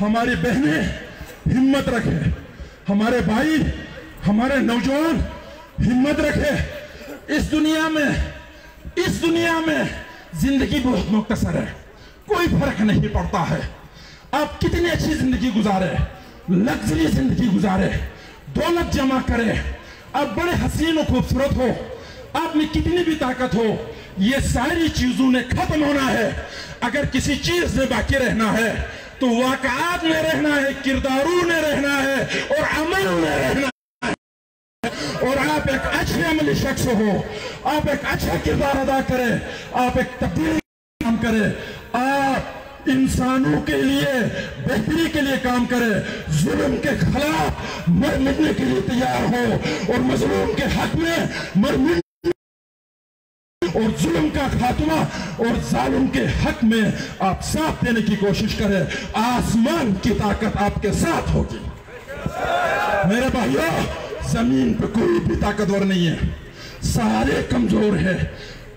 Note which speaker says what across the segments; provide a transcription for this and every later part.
Speaker 1: ہماری بہنیں ہمت رکھے، ہمارے بھائی، ہمارے نوجوان ہمت رکھے۔ اس دنیا میں زندگی بہت مختصر ہے، کوئی فرق نہیں پڑتا ہے۔ آپ کتنی اچھی زندگی گزارے، لگزری زندگی گزارے، دولت جمع کرے، آپ بڑے حسین و خوبصورت ہو، آپ میں کتنی بھی طاقت ہو، یہ ساری چیزوں نے ختم ہونا ہے۔ اگر کسی چیز میں باقی رہنا ہے تو واقعات میں رہنا ہے، کرداروں میں رہنا ہے اور عمل میں رہنا ہے۔ اور آپ ایک اچھے عملی شخص ہو، آپ ایک اچھا کردار ادا کریں، آپ ایک تبدیلی کام کریں، آپ انسانوں کے لیے بہتری کے لیے کام کریں، ظلم کے خلاف مرنے کے لیے تیار ہو اور مظلوم کے حق میں مرنے اور ظلم کا خاتمہ اور ظالم کے حق میں آپ ساتھ دینے کی کوشش کریں۔ آسمان کی طاقت آپ کے ساتھ ہوگی۔ میرے بھائیو، زمین پہ کوئی بھی طاقتور نہیں ہے، سارے کمزور ہیں۔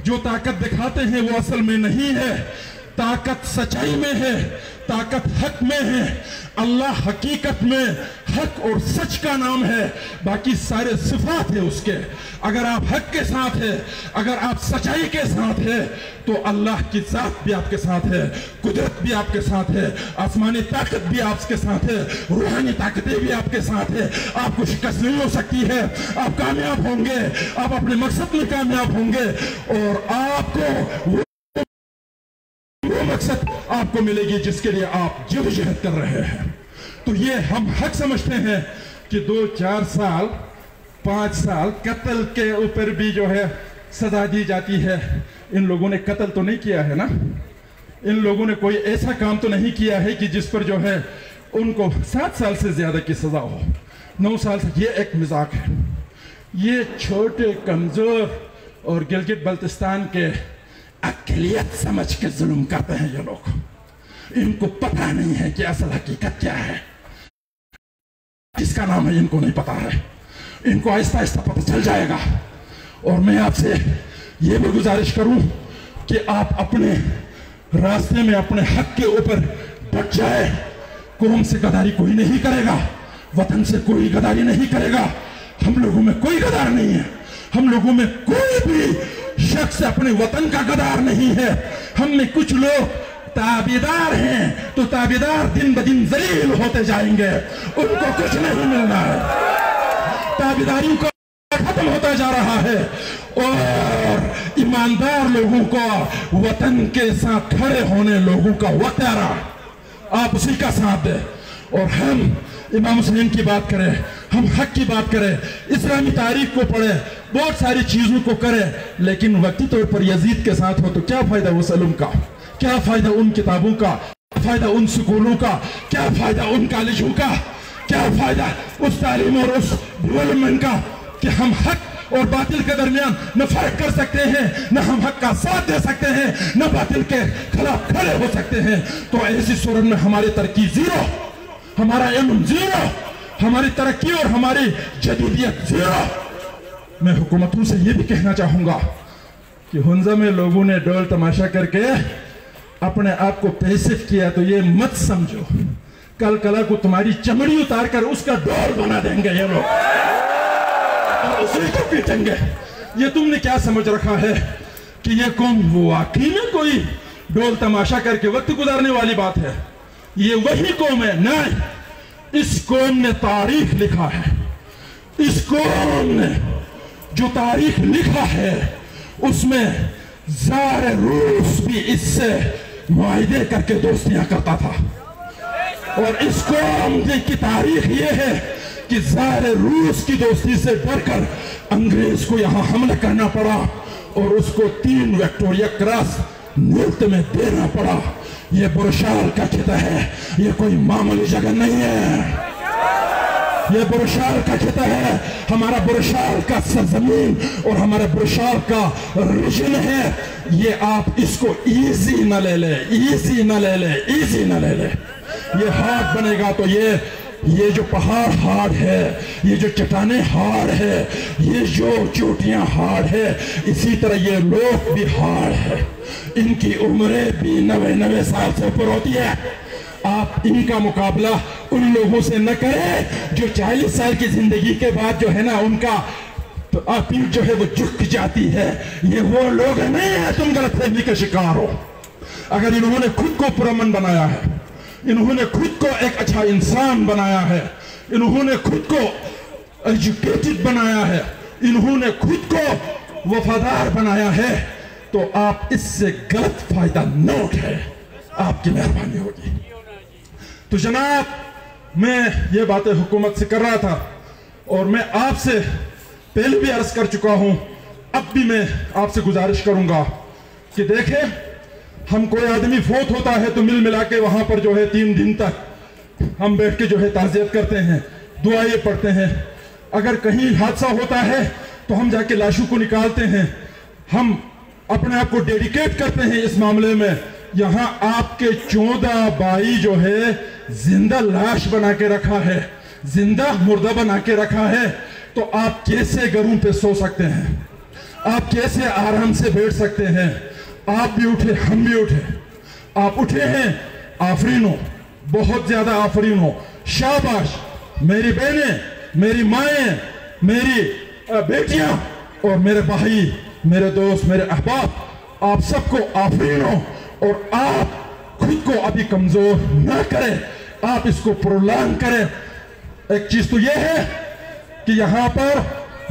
Speaker 1: جو طاقت دکھاتے ہیں وہ اصل میں نہیں ہے، طاقت سچائی میں ہے، طاقت حق میں ہے۔ اللہ حقیقت میں حق اور سچ کا نام ہے، باقی سارے صفات ہیں اس کے۔ اگر آپ حق کے ساتھ ہیں، اگر آپ سچائی کے ساتھ ہیں تو اللہ کی ذات بھی آپ کے ساتھ ہے، قدرت بھی آپ کے ساتھ ہے، آسمانی طاقت بھی آپ کے ساتھ ہے، روحانی طاقتیں بھی آپ کے ساتھ ہے۔ آپ کو شکست نہیں ہو سکتی ہے، آپ کامیاب ہوں گے، آپ اپنے مقصد میں کامیاب ہوں گے اور آپ کو وہ مقصد آپ کو ملے گی جس کے لیے آپ جدوجہد کر رہے ہیں۔ تو یہ ہم حق سمجھتے ہیں کہ 2-4 سال 5 سال قتل کے اوپر بھی جو ہے سزا دی جاتی ہے۔ ان لوگوں نے قتل تو نہیں کیا ہے نا، ان لوگوں نے کوئی ایسا کام تو نہیں کیا ہے کہ جس پر جو ہے ان کو 7 سال سے زیادہ کی سزا ہو، 9 سال سے۔ یہ ایک مذاق ہے، یہ چھوٹے کمزور اور گلگت بلتستان کے اقلیت سمجھ کے ظلم کرتے ہیں یہ لوگ۔ ان کو پتہ نہیں ہے کہ اصل حقیقت کیا ہے، جس کا نام ہے ان کو نہیں پتا ہے۔ ان کو آہستہ آہستہ پتہ چل جائے گا۔ اور میں آپ سے یہ بھی گزارش کروں کہ آپ اپنے راستے میں اپنے حق کے اوپر ڈٹ جائے۔ قوم سے غداری کوئی نہیں کرے گا، وطن سے کوئی غداری نہیں کرے گا۔ ہم لوگوں میں کوئی غدار نہیں ہے، ہم لوگوں میں کوئی بھی شخص اپنے وطن کا غدار نہیں ہے۔ ہم میں کچھ لوگ تابعدار ہیں تو تابعدار دن بدن ذلیل ہوتے جائیں گے، ان کو کچھ نہیں ملنا ہے۔ تابعداری کو ختم ہوتا جا رہا ہے اور ایماندار لوگوں کو وطن کے ساتھ کھڑے ہونے لوگوں کا وقت آ رہا ہے۔ آپ اسی کا ساتھ دیں اور ہم امام حسین کی بات کریں، ہم حق کی بات کریں، اسلامی تاریخ کو پڑھیں، بہت ساری چیزوں کو کریں، لیکن وقتی طور پر یزید کے ساتھ ہو تو کیا فائدہ اس علم کا، کیا فائدہ ان کتابوں کا، کیا فائدہ ان سکولوں کا، کیا فائدہ ان کالجوں کا، کیا فائدہ اس تعلیم اور اس ڈیولپمنٹ کا کہ ہم حق اور باطل کے درمیان نہ فرق کر سکتے ہیں، نہ ہم حق کا ساتھ دے سکتے ہیں، نہ باطل کے خلاف کھڑے ہو سکتے ہیں۔ تو ایسی صورت میں ہماری ترقی زیرو، ہمارا علم زیرو، ہماری ترقی اور ہماری جدیدیت زیرو۔ میں حکومتوں سے یہ بھی کہنا چاہوں گا کہ ہنزہ میں لوگوں نے ڈول تماشا کر کے اپنے آپ کو پیسف کیا تو یہ مت سمجھو کل کلا کو تمہاری چمڑی اتار کر اس کا ڈول بنا دیں گے یہ لوگ اور اسی کو پیٹیں گے۔ یہ تم نے کیا سمجھ رکھا ہے کہ یہ قوم واقعی میں کوئی ڈول تماشا کر کے وقت گزارنے والی بات ہے؟ یہ وہی قوم ہے؟ نہیں، اس قوم نے تاریخ لکھا ہے۔ اس قوم نے جو تاریخ لکھا ہے اس میں زار روس بھی اس سے معاہدے کر کے دوستیاں کرتا تھا، اور اس قوم کی تاریخ یہ ہے کہ زار روس کی دوستی سے ڈر کر انگریز کو یہاں حملہ کرنا پڑا اور اس کو 3 وکٹوریا کراس ملک میں دینا پڑا۔ یہ بروشال کا خطہ ہے، یہ کوئی معمولی جگہ نہیں ہے، یہ بروشال کا خطہ ہے۔ ہمارا بروشال کا سرزمین اور ہمارا بروشال کا ریجن ہے۔ یہ آپ اس کو ایزی نہ لے لیں، ایزی نہ لے لیں، ایزی نہ لے لیں۔ یہ ہارڈ بنے گا تو یہ جو پہاڑ ہارڈ ہے، یہ جو چٹانیں ہارڈ ہے، یہ جو چوٹیاں ہارڈ ہے، اسی طرح یہ لوگ بھی ہارڈ ہے۔ ان کی عمریں بھی 90 سال سے اوپر ہوتی ہے۔ आप इनका मुकाबला उन लोगों से न करें जो 40 साल की जिंदगी के बाद जो है ना उनका तो पीठ जो है वो झुक जाती है। ये वो लोग नहीं है, तुम गलतफहमी के शिकार हो। अगर इन्होंने खुद को पुरअमन बनाया है, इन्होंने खुद को एक अच्छा इंसान बनाया है, इन्होंने खुद को एजुकेटेड बनाया है, इन्होंने खुद को वफादार बनाया है, तो आप इससे गलत फायदा न उठाए, आपकी मेहरबानी होगी। तो जनाब, मैं ये बातें हुकूमत से कर रहा था और मैं आपसे पहले भी अर्ज कर चुका हूं, अब भी मैं आपसे गुजारिश करूंगा कि देखें, हम कोई आदमी फोत होता है तो मिल मिला के वहां पर जो है 3 दिन तक हम बैठ के जो है ताज़ियत करते हैं, दुआएं पढ़ते हैं। अगर कहीं हादसा होता है तो हम जाके लाशों को निकालते हैं, हम अपने आप को डेडिकेट करते हैं इस मामले में। यहां आपके 14 भाई जो है जिंदा लाश बना के रखा है, जिंदा मुर्दा बना के रखा है, तो आप कैसे घरों पे सो सकते हैं? आप कैसे आराम से बैठ सकते हैं? आप भी उठे, हम भी उठे। आप उठे हैं, आफरीन हो, बहुत ज्यादा आफरीन हो, शाबाश। मेरी बहनें, मेरी माएं, मेरी बेटियां और मेरे भाई, मेरे दोस्त, मेरे अहबाब, आप सबको आफरीन हो। और आप खुद को अभी कमजोर ना करें, आप इसको प्रोलांग करें। एक चीज तो यह है कि यहां पर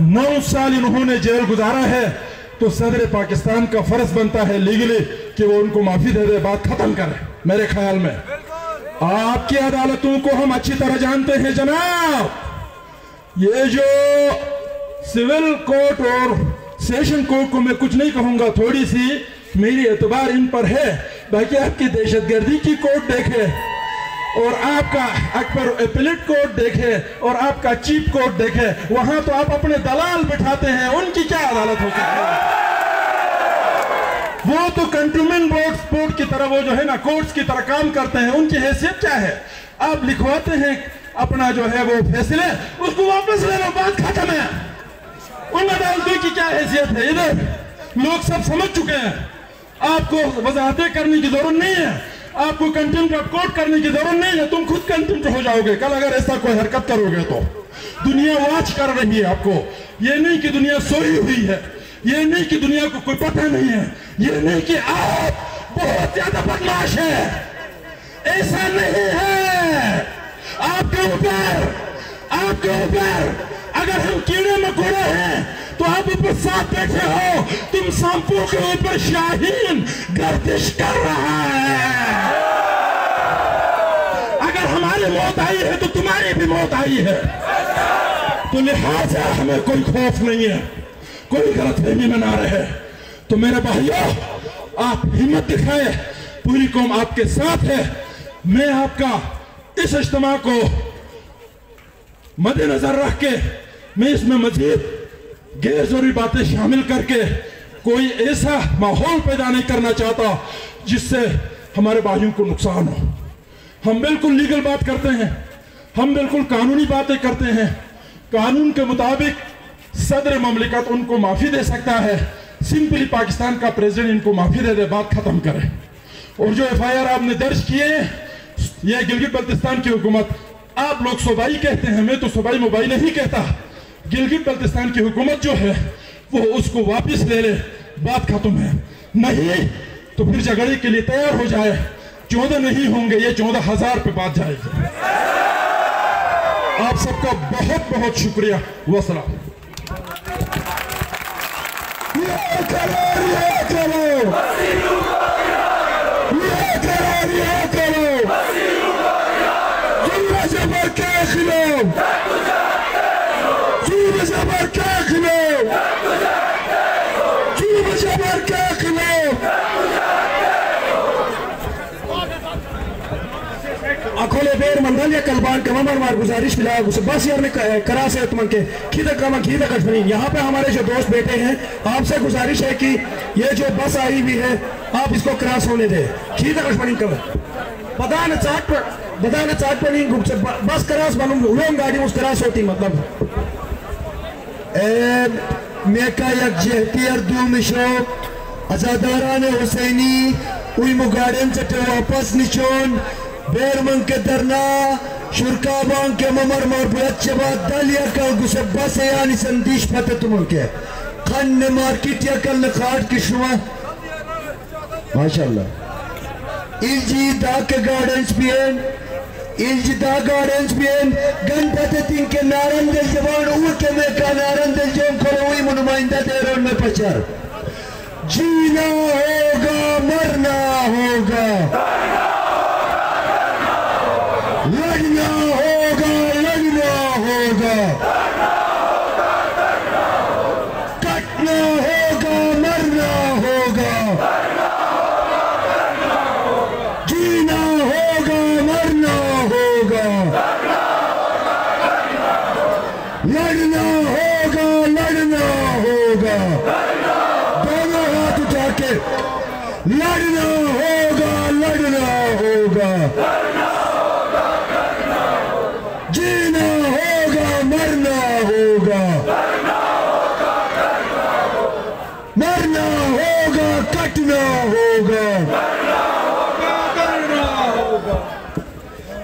Speaker 1: 9 साल इन्होंने जेल गुजारा है, तो सदर पाकिस्तान का फर्ज बनता है लीगली कि वो उनको माफी दे दे, बात खत्म करे। मेरे ख्याल में आपकी अदालतों को हम अच्छी तरह जानते हैं जनाब। ये जो सिविल कोर्ट और सेशन कोर्ट को मैं कुछ नहीं कहूंगा, थोड़ी सी मेरी एतबार इन पर है। बाकी आपकी दहशतगर्दी की कोर्ट देखे और आपका अकबर एपिलेट कोर्ट देखे और आपका चीफ कोर्ट देखे, वहां तो आप अपने दलाल बिठाते हैं, उनकी क्या अदालत हो सकती है? वो तो कंटोनमेंट बोर्ड की तरह, वो जो है ना कोर्ट्स की तरह काम करते हैं, उनकी हैसियत क्या है? आप लिखवाते हैं अपना जो है वो फैसले, उसको वापस ले लो, बात खत्म है। उन अदालतों की क्या हैसियत है? इधर लोग सब समझ चुके हैं, आपको वजाहतें करने की जरूरत नहीं है, आपको कंटेम्प्ट ऑफ कोर्ट करने की जरूरत नहीं है, तुम खुद कंटेम्प्ट हो जाओगे कल अगर ऐसा कोई हरकत करोगे तो। दुनिया वॉच कर रही है आपको, ये नहीं कि दुनिया सोई हुई है, ये नहीं कि दुनिया को कोई पता नहीं है, ये नहीं कि आप बहुत ज्यादा बदमाश है, ऐसा नहीं है। आपके ऊपर अगर हम कीड़े मकोड़े हैं तो आप ऊपर साथ बैठे हो, तुम सांपों के ऊपर शाहीन गर्दिश कर रहा है। अगर हमारी मौत आई है तो तुम्हारी भी मौत आई है, तो लिहाजा हमें कोई खौफ नहीं है, कोई गलतफहमी में ना रहे। तो मेरे भाइयों, आप हिम्मत दिखाए, पूरी कौम आपके साथ है। मैं आपका इस इज्तिमा को मद्देनजर रख के मैं इसमें मजीद गैर जरूरी बातें शामिल करके कोई ऐसा माहौल पैदा नहीं करना चाहता जिससे हमारे भाइयों को नुकसान हो। हम बिल्कुल लीगल बात करते हैं, हम बिल्कुल कानूनी बातें करते हैं। कानून के मुताबिक सदर ममलिकत उनको माफी दे सकता है, सिंपली पाकिस्तान का प्रेसिडेंट इनको माफी दे दे, बात खत्म करे। और जो FIR आपने दर्ज किए, ये गिलगित बल्तिस्तान की हुकूमत, आप लोग सूबाई कहते हैं, मैं तो सूबाई मुबाई नहीं कहता। गिलगित बल्तिस्तान की हुकूमत जो है वो उसको वापस ले ले, बात खत्म है। नहीं तो फिर झगड़े के लिए तैयार हो जाए। 14 नहीं होंगे, ये 14,000 पे बात जाएगी। आप सबका बहुत बहुत शुक्रिया। वसलाम।
Speaker 2: अकोले बेर मंडल या कलबान कमर मार गुजारिश मिला बस यार में करा से तुम के खीदा कमा खीदा कटफनी। यहाँ पे हमारे जो दोस्त बैठे हैं, आपसे गुजारिश है कि ये जो बस आई हुई है आप इसको क्रॉस होने दे। खीदा कटफनी कवर बदान चाट पर नहीं बस क्रॉस बनूं लोग गाड़ी उस क्रॉस होती मतलब मेका एक जहतियर दू मिशो अजादारान हुसैनी उई मुगाड़न चटे वापस निचोन بیرمن کے درنا شرکابان کے ممر مور بلد چبات دالیا کا گسبہ سے یعنی سندیش پتہ تمہن کے خن مارکیٹ یا کل نخاٹ کی شما ماشاءاللہ الجی دا کے گارڈنز بھی ہیں الجی دا گارڈنز بھی ہیں گن پتہ تین کے نارن دل جوان اوہ کے میں کا نارن دل جون کھولوئی منمائندہ دیرون میں پچھر جینا ہوگا مرنا ہوگا لڑنا ہوگا لڑنا ہوگا کٹنا ہوگا مرنا ہوگا جینا ہوگا مرنا ہوگا لڑنا ہوگا لڑنا ہوگا دونوں ہاتھ اٹھا کے لڑنا ہوگا لڑنا ہوگا جینا ہوگا مرنا ہوگا مرنا ہوگا کٹنا ہوگا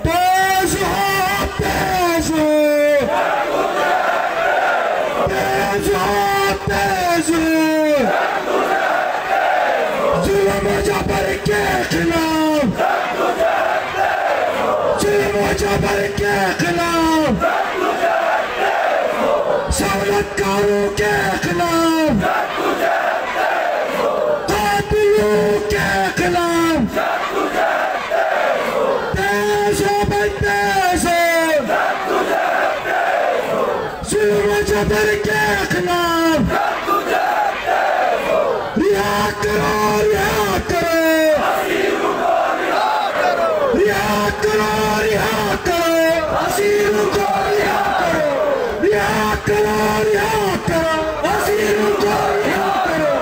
Speaker 2: تیز ہو تیز ہو تیز ہو تیز ہو ظلم و جبر کے خلاف ظلم و جبر کے خلاف سہولت کاروں کے خلاف قاتلوں کے خلاف تیز ہو بھائی تیز ہو ظلم و جبر کے خلاف رہا کرو رہا کرو رہا کرو رہا کرو اسیروں کو رہا کرو رہا کرو رہا کرو اسیروں کو رہا کرو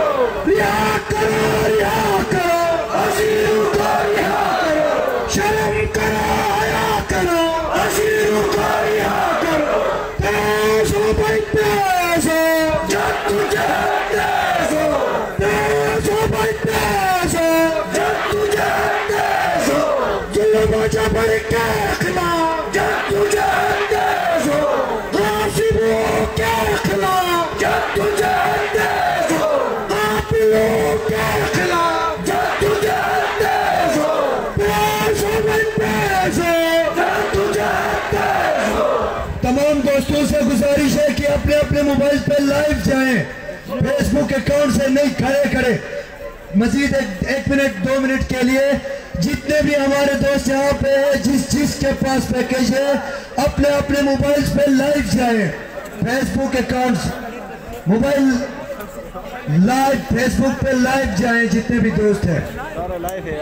Speaker 2: رہا کرو رہا کرو اسیروں کو رہا کرو شرم کرو حیا کرو اسیروں کو رہا کرو تیز ہو بھائی تیز ہو جب تجھے تیز ہو تیز ہو بھائی تیز ہو جب تجھے تیز ہو ظلم و جبر کے خلاف جب تجھے تیز ہو غاصبوں کے خلاف جب تجھے تیز ہو قاتلوں کے خلاف جب تجھے تیز ہو تیز ہو بھائی تیز ہو جب تجھے تیز ہو تمام دوستوں سے گزارش ہے کہ اپنے اپنے موبائل پہ لائیو جائیں فیس بک اکاؤنٹ سے نہیں کھڑے کھڑے مزید ایک منٹ دو منٹ کے لیے جتنے بھی ہمارے دوست یہاں پہ ہیں جس کے پاس پیکیج ہے اپنے اپنے موبائل پہ لائیو جائیں فیس بک اکاؤنٹ موبائل لائیو فیس بک پہ لائیو جائیں جتنے بھی دوست ہیں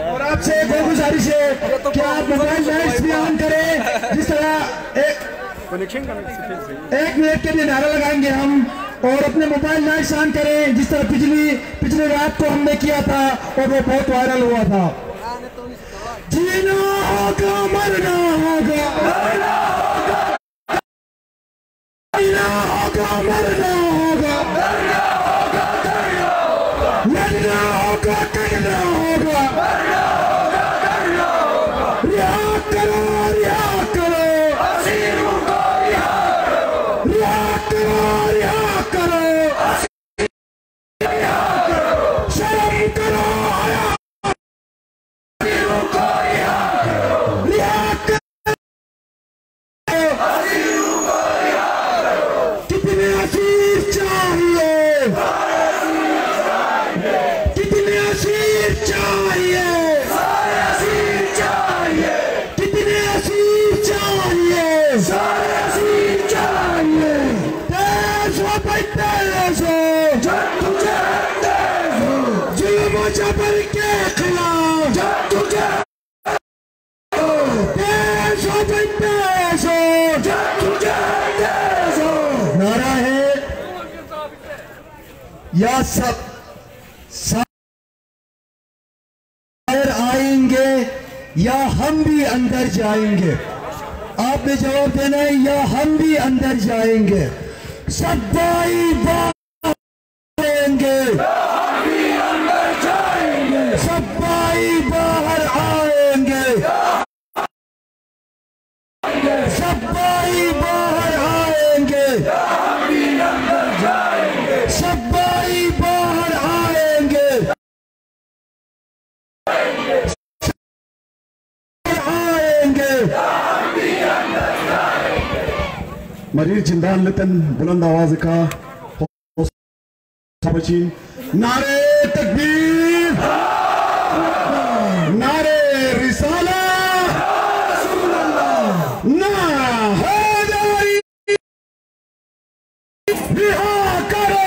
Speaker 2: اور آپ سے ایک اور گزارش ہے کہ آپ موبائل لائٹس بھی آن کریں جس طرح ایک منٹ کے لیے نعرہ لگائیں گے ہم اور اپنے موبائل لائٹس آن کریں جس طرح پچھلی رات کو ہم نے کیا تھا اور وہ بہت وائرل ہوا تھا جینا ہوگا مرنا ہوگا جینا ہوگا مرنا ہوگا لڑنا ہوگا کرنا ہوگا رہا کرو رہا کرو رہا کرو رہا کرو شرم کرو کتنے اسیر چاہیے کتنے اسیر چاہیے کتنے اسیر چاہیے تیز ہو بھائی تیز ہو ظلم و جبر کے خلاف تیز ہو بھائی تیز ہو نعرہ ہے یا سب باہر آئیں گے یا ہم بھی اندر جائیں گے آپ نے جواب دینا ہے یا ہم بھی اندر جائیں گے سب بھائی باہر آئیں گے سب بھائی باہر آئیں گے मरीज जिंदान लेतन बुलंद आवाज का बचीन नारे तकबीर नारे रिसाला ना हैदरी रिहा करो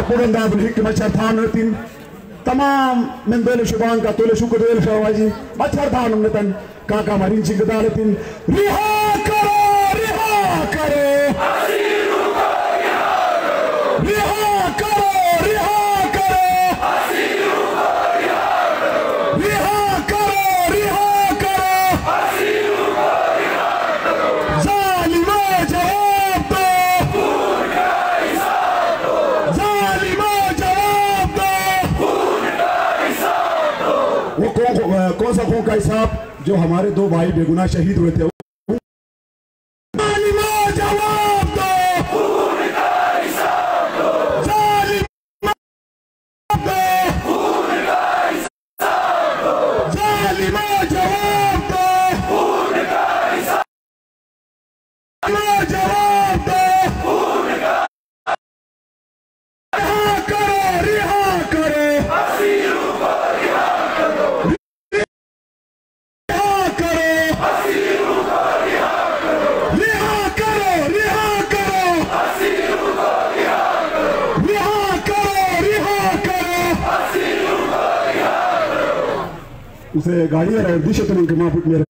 Speaker 2: बुलंद आवाज मच्छरदान लेतिन तमाम من دول شبان का तोले शुक्र दोल शवाजी मच्छरदान लेतन काका मरीज जिंदालेतिन रिहा करो कौन सा खून का हिसाब जो हमारे दो भाई बेगुनाह शहीद हुए थे जवाब दो खून का हिसाब दो जालिमा जवाब दो खून का हिसाब जवाब दो खून का रिहा करो हसीनों को रिहा करो उसे गाड़ी और दिशा तो उनके मापुट मेरे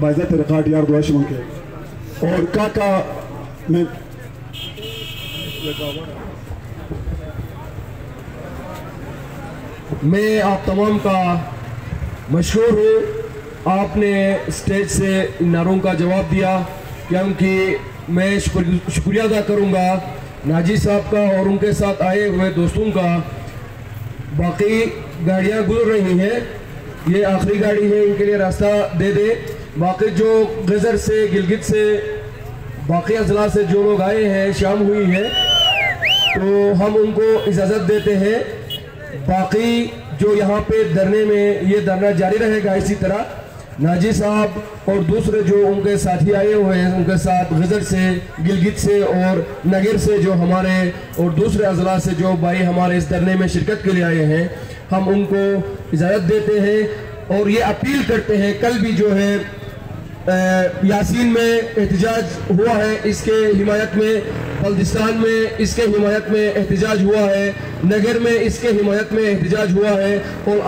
Speaker 2: बाइज़ात रिकॉर्ड यार दुआश मंगे और काका मैं आप तमाम का मशहूर हूँ आपने स्टेज से इन नारों का जवाब दिया क्योंकि मैं शुक्रिया अदा करूँगा नाजी साहब का और उनके साथ आए हुए दोस्तों का बाकी गाड़ियाँ गुजर रही हैं ये आखिरी गाड़ी है इनके लिए रास्ता दे दे बाकी जो गजर से गिलगित से बाकी अजला से जो लोग आए हैं शाम हुई है तो हम उनको इजाज़त देते हैं बाकी जो यहाँ पे धरने में ये धरना जारी रहेगा इसी तरह नाजी साहब और दूसरे जो उनके साथी आए हुए हैं उनके साथ गजर से गिलगित से और नगर से जो हमारे और दूसरे अजला से जो भाई हमारे इस धरने में शिरकत के लिए आए हैं हम उनको इजाज़त देते हैं और ये अपील करते हैं कल भी जो है यासीन में एहतजाज हुआ है इसके हिमायत में बल्दिस्तान में इसके हिमायत में एहतजाज हुआ है नगर में इसके हिमायत में एहतजाज हुआ है और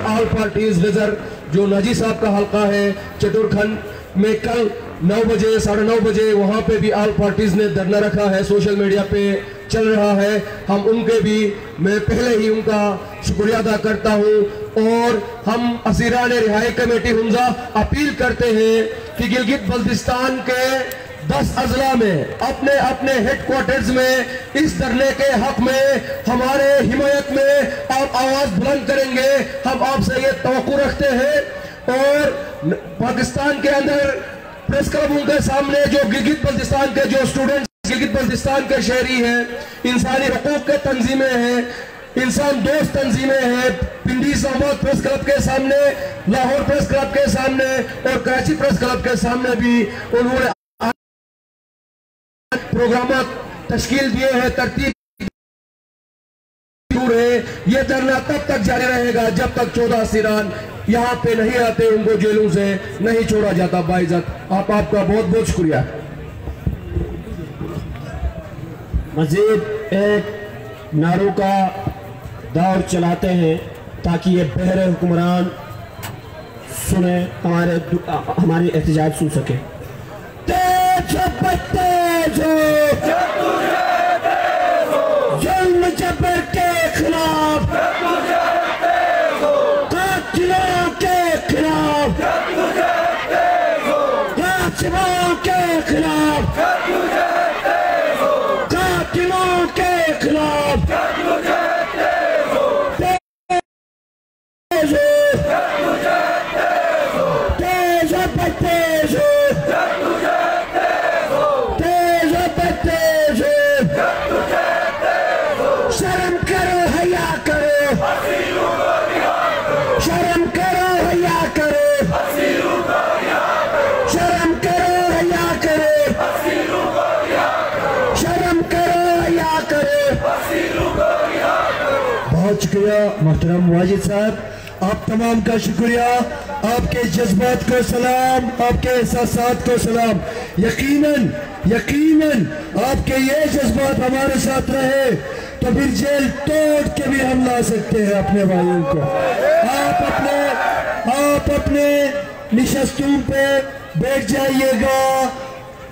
Speaker 2: आल पार्टीज गजर जो नाजी साहब का हल्का है चतुरखंड में कल 9 बजे 9:30 बजे वहाँ पे भी आल पार्टीज ने धरना रखा है सोशल मीडिया पे चल रहा है हम उनके भी मैं पहले ही उनका शुक्रिया अदा करता हूँ और हम असीरान रिहाई कमेटी हमजा अपील करते हैं कि गिलगित बल्तिस्तान के 10 अजला में अपने अपने हेडक्वार्टर्स में इस धरने के हक में हमारे हिमायत में आप आवाज बुलंद करेंगे हम आपसे ये तवक्कुल रखते हैं और पाकिस्तान के अंदर प्रेस क्लबों के सामने जो गिलगित बल्तिस्तान के जो स्टूडेंट्स गिलगित बल्तिस्तान के शहरी हैं इंसानी हकूक के तंजीमें हैं इंसान दोस्त तंजीमें हैं पिंडी इस्लामाबाद प्रेस क्लब के सामने लाहौर प्रेस क्लब के सामने और कराची प्रेस क्लब के सामने भी उन्होंने प्रोग्राम तश्कील दिए हैं तरतीब है ये धरना तब तक जारी रहेगा जब तक 14 असीरान यहाँ पे नहीं आते उनको जेलों से नहीं छोड़ा जाता बाइज्जत आपका बहुत बहुत शुक्रिया
Speaker 3: मजीद एक नारों का दौर चलाते हैं ताकि ये बहरे हुक्मरान सुने हमारी एहतजाज सुन सके तेज जुल्म जबर के खिलाफ कातिलों के खिलाफ कातिलों के खिलाफ कातिलों के खिलाफ शर्म करो हया करो शर्म करो हया करो
Speaker 2: शुक्रिया मोहतरम वाजिद साहब, आप तमाम का शुक्रिया, आपके जज्बात को सलाम, आपके एहसासात को सलाम। यकीनन आपके ये जज्बात हमारे साथ रहे तो फिर जेल तोड़ के भी हम ला सकते हैं अपने भाइयों को। आप अपने निशस्तों पे बैठ जाइएगा,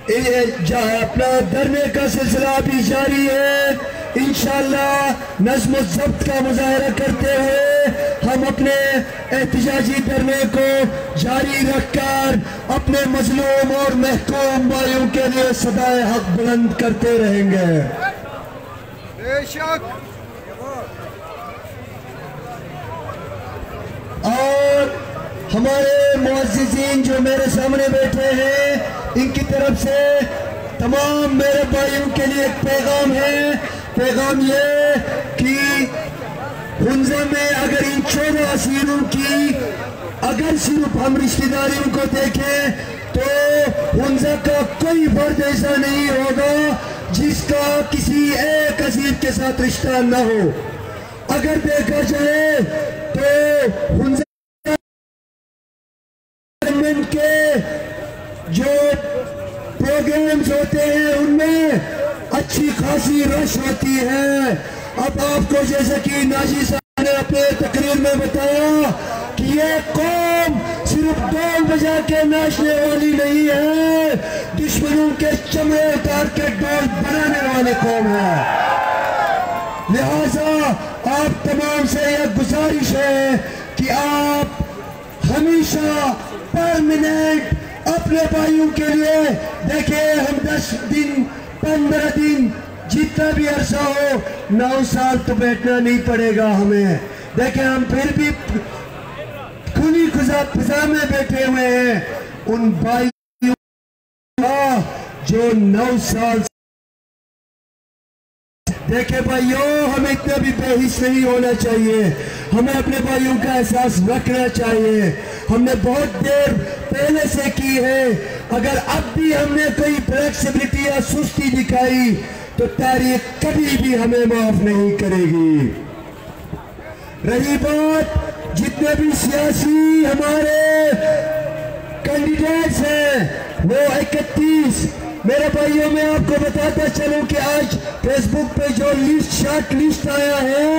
Speaker 2: अपना धरने का सिलसिला भी जारी है। इंशाअल्लाह नज़्म व ज़ब्त का मुज़ाहरा करते हुए हम अपने एहतिजाजी धरने को जारी रखकर अपने मज़लूम और महकूम भाइयों के लिए सदाए हक बुलंद करते रहेंगे।
Speaker 4: बेशक।
Speaker 2: और हमारे मुअज़्ज़िज़ीन जो मेरे सामने बैठे हैं, इनकी तरफ से तमाम मेरे भाइयों के लिए एक पैगाम है। पैगाम ये कि हुंज़ा में अगर इन 14 असीरों की अगर सिर्फ हम रिश्तेदारियों को देखें तो हुंज़ा का कोई फर्द ऐसा नहीं होगा जिसका किसी एक असीर के साथ रिश्ता न हो। अगर देखा जाए तो हुंज़ा के जो प्रोग्राम्स होते हैं उनमें अच्छी खासी रश होती है। अब आपको जैसे कि नाजी साहब ने अपने तकरीर में बताया कि ये कौम सिर्फ ढोल बजा के नाचने वाली नहीं है, दुश्मनों के चमड़े उतार के ढोल बनाने वाली कौम है। लिहाजा आप तमाम से यह गुजारिश है कि आप हमेशा परमानेंट अपने भाइयों के लिए देखें। हम 10 दिन 15 दिन जितना भी अरसा हो, 9 साल तो बैठना नहीं पड़ेगा हमें। देखें हम फिर भी खुली खुजा में बैठे हुए हैं उन भाइयों जो 9 साल। देखे भाइयों, हमें इतना भी बेहिस नहीं होना चाहिए, हमें अपने भाइयों का एहसास रखना चाहिए। हमने बहुत देर पहले से की है, अगर अब भी हमने कोई फ्लेक्सिबिलिटी या सुस्ती दिखाई तो तारीख कभी भी हमें माफ नहीं करेगी। रही बात जितने भी सियासी हमारे कैंडिडेट्स हैं वो 31, मेरे भाइयों मैं आपको बताता चलूं कि आज फेसबुक पे जो शॉर्ट लिस्ट आया है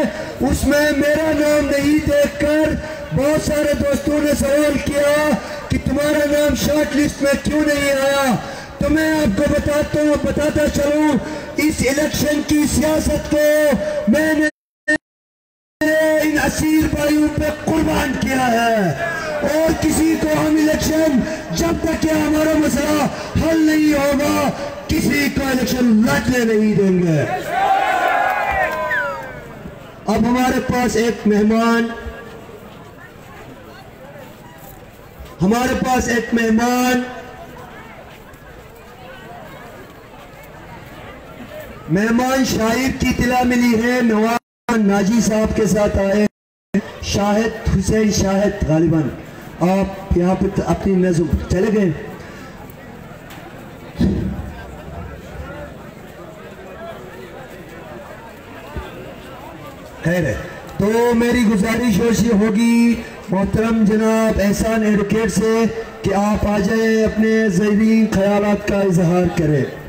Speaker 2: उसमें मेरा नाम नहीं देखकर बहुत सारे दोस्तों ने सवाल किया कि तुम्हारा नाम शॉर्ट लिस्ट में क्यों नहीं आया। तो मैं आपको बताता चलूं, इस इलेक्शन की सियासत को मैंने इन असीर भाइयों पे कुर्बान किया है और किसी को हम इलेक्शन जब तक कि हमारा मसला हल नहीं होगा किसी को इलेक्शन लड़ने नहीं देंगे। अब हमारे पास एक मेहमान शायर की इत्तला मिली है। नवाज नाजी साहब के साथ आए शाहिद हुसैन शाहिद, गालिबन आप यहाँ पे अपनी नज़र चले गए। खैर है, तो मेरी गुजारिश होगी मोहतरम जनाब एहसान एडवोकेट से कि आप आ जाए, अपने ज़हनी ख्यालात का इजहार करें।